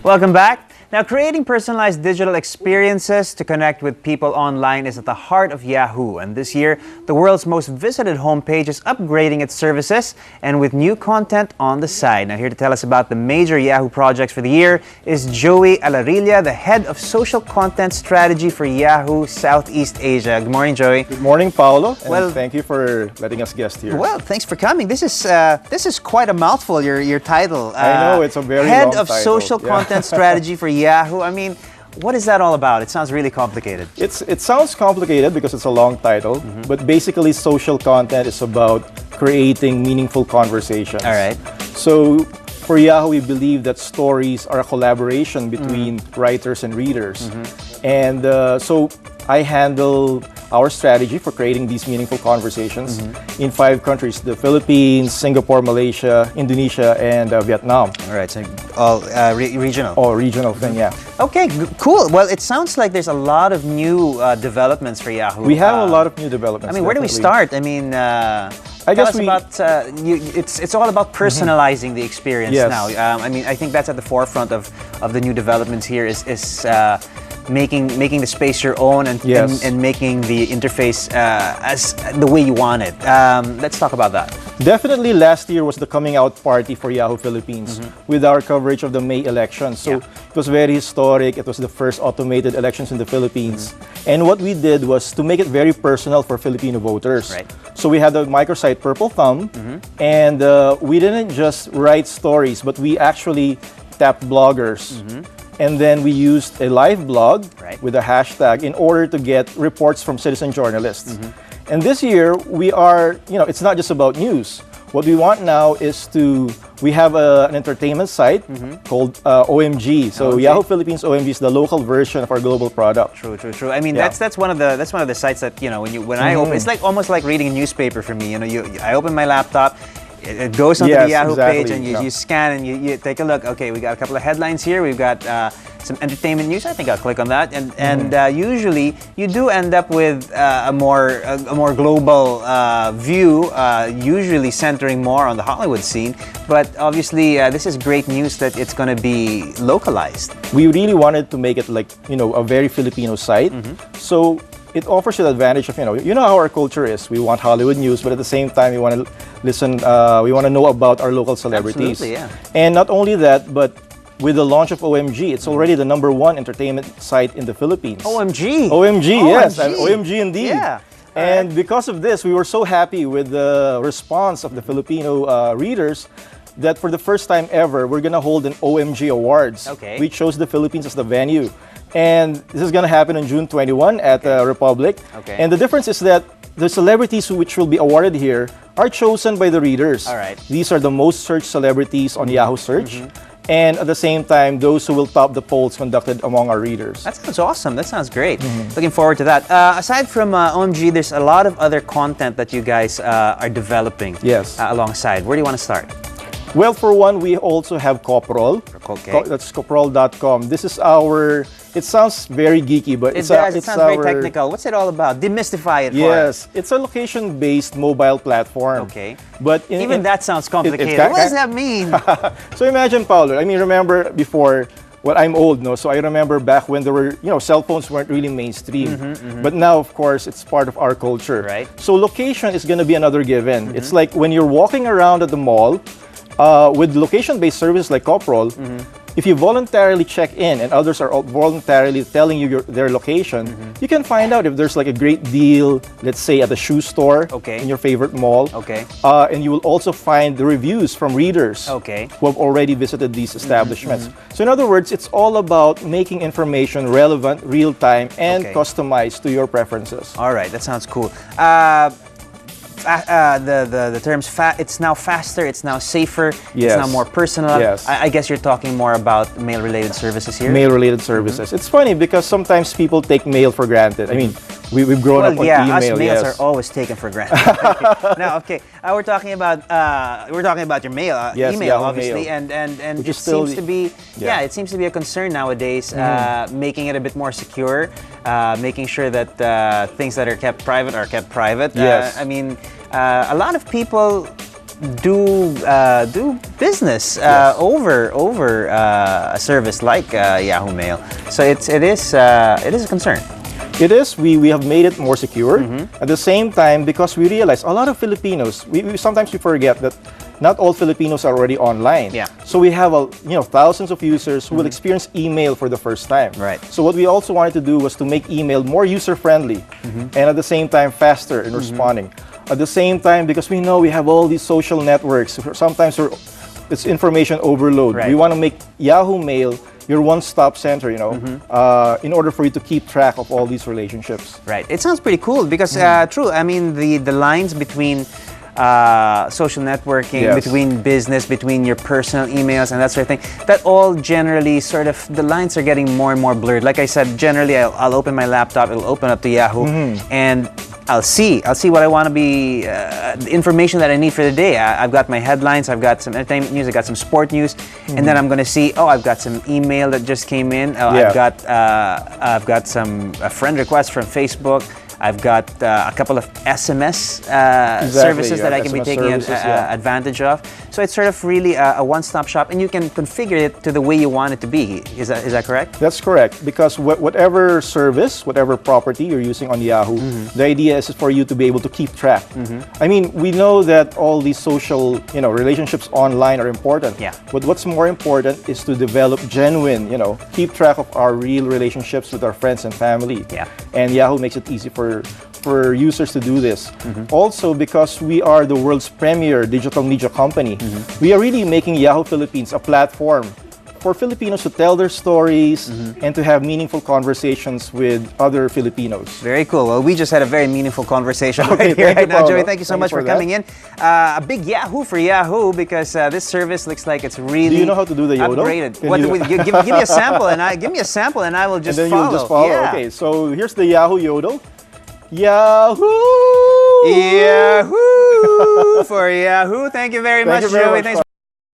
Welcome back. Now, creating personalized digital experiences to connect with people online is at the heart of Yahoo. And this year, the world's most visited homepage is upgrading its services and with new content on the side. Now, here to tell us about the major Yahoo projects for the year is Joey Alarilla, the head of social content strategy for Yahoo Southeast Asia. Good morning, Joey. Good morning, Paolo. And thank you for letting us guest here. Well, thanks for coming. This is quite a mouthful. Your title. I know, it's a very long head title. of social content strategy for Yahoo. I mean, what is that all about? It sounds really complicated. It sounds complicated because it's a long title, but basically social content is about creating meaningful conversations. All right. So for Yahoo, we believe that stories are a collaboration between writers and readers. And so I handle our strategy for creating these meaningful conversations in 5 countries: the Philippines, Singapore, Malaysia, Indonesia, and Vietnam. All right, so all regional. All regional thing, yeah. Okay, cool. Well, it sounds like there's a lot of new developments for Yahoo. We have a lot of new developments. I mean, where do we start? I mean, I guess it's all about personalizing the experience now. I mean, I think that's at the forefront of the new developments here is making the space your own and making the interface as the way you want it. Let's talk about that. Definitely, last year was the coming out party for Yahoo Philippines with our coverage of the May elections. So it was very historic. It was the first automated elections in the Philippines. And what we did was to make it very personal for Filipino voters. Right. So we had the microsite Purple Thumb, and we didn't just write stories, but we actually tapped bloggers. And then we used a live blog with a hashtag in order to get reports from citizen journalists. And this year, we are, it's not just about news. What we want now is we have an entertainment site called OMG. So OMG. Yahoo Philippines OMG is the local version of our global product. True. I mean, that's one of the sites that, when I open, it's like almost like reading a newspaper for me. I open my laptop. It goes onto the Yahoo page and you scan and you take a look. Okay, we got a couple of headlines here. We've got some entertainment news. I think I'll click on that. And usually you do end up with a more global view, usually centering more on the Hollywood scene. But obviously, this is great news that it's going to be localized. We really wanted to make it like a very Filipino site. So it offers you the advantage of, how our culture is. We want Hollywood news, but at the same time, we want to listen, we want to know about our local celebrities. Absolutely, yeah. And not only that, but with the launch of OMG, it's already the #1 entertainment site in the Philippines. OMG? OMG, yes. And OMG indeed. Yeah. And because of this, we were so happy with the response of the Filipino readers that for the first time ever, we're going to hold an OMG Awards. Okay. We chose the Philippines as the venue. And this is going to happen on June 21 at Republic. Okay. And the difference is that the celebrities which will be awarded here are chosen by the readers. All right. These are the most searched celebrities on Yahoo Search. And at the same time, those who will top the polls conducted among our readers. That sounds awesome. That sounds great. Looking forward to that. Aside from OMG, there's a lot of other content that you guys are developing alongside. Where do you want to start? Well, for one, we also have Coprol. Okay. That's coprol.com. This is our, it sounds very geeky, but it sounds very technical. What's it all about? Demystify it for us. Yes, it's a location-based mobile platform. Okay. But even that sounds complicated. What does that mean? So imagine, Paolo, I mean, remember before, well, I'm old, no? So I remember back when there were, cell phones weren't really mainstream. But now, of course, it's part of our culture. Right. So location is going to be another given. It's like when you're walking around at the mall, with location-based services like Coprol, if you voluntarily check in and others are voluntarily telling you their location, you can find out if there's like a great deal, let's say at a shoe store in your favorite mall. Okay. And you will also find the reviews from readers who have already visited these establishments. So in other words, it's all about making information relevant, real-time, and customized to your preferences. All right, that sounds cool. The terms it's now faster, it's now safer, it's now more personal. I guess you're talking more about mail-related services here. Mail-related services. It's funny because sometimes people take mail for granted. I mean, we've grown up on email. Us mails are always taken for granted. Now, we're talking about your mail, email, obviously, mail. and it seems to be it seems to be a concern nowadays. Making it a bit more secure, making sure that things that are kept private are kept private. Yes. I mean, a lot of people do business over a service like Yahoo Mail. So it is a concern. It is. We have made it more secure. At the same time, because we realize a lot of Filipinos, sometimes we forget that not all Filipinos are already online. Yeah. So we have thousands of users who will experience email for the first time. Right. So what we also wanted to do was to make email more user-friendly and at the same time faster in responding. At the same time, because we know we have all these social networks, sometimes it's information overload. Right. We want to make Yahoo Mail your one-stop center, in order for you to keep track of all these relationships. Right. It sounds pretty cool because, true, I mean, the lines between social networking, between business, between your personal emails and that sort of thing, that all generally sort of, the lines are getting more and more blurred. Like I said, generally I'll open my laptop, it'll open up to Yahoo, and I'll see what I want to be, the information that I need for the day. I've got my headlines, I've got some entertainment news, I've got some sport news, and then I'm going to see, I've got some email that just came in. I've got some friend requests from Facebook. I've got a couple of SMS services that I can be taking advantage of. So it's sort of really a one-stop shop, and you can configure it to the way you want it to be. Is that correct? That's correct, because whatever service, whatever property you're using on Yahoo, the idea is for you to be able to keep track. I mean, we know that all these social, relationships online are important. Yeah. But what's more important is to develop genuine, keep track of our real relationships with our friends and family. Yeah. And Yahoo makes it easy for users to do this. Also, because we are the world's premier digital media company, we are really making Yahoo Philippines a platform for Filipinos to tell their stories and to have meaningful conversations with other Filipinos. Very cool. Well, we just had a very meaningful conversation Okay, right now, Paulo. Joey. Thank you so much for coming in. A big Yahoo for Yahoo, because this service looks like it's really Do you know how to do the yodel? upgraded. Give me a sample, and I will just and then follow. You'll just follow. Yeah. Okay, so here's the Yahoo yodel. Yahoo! Yahoo for Yahoo. Thank you very much, Joey. Thanks.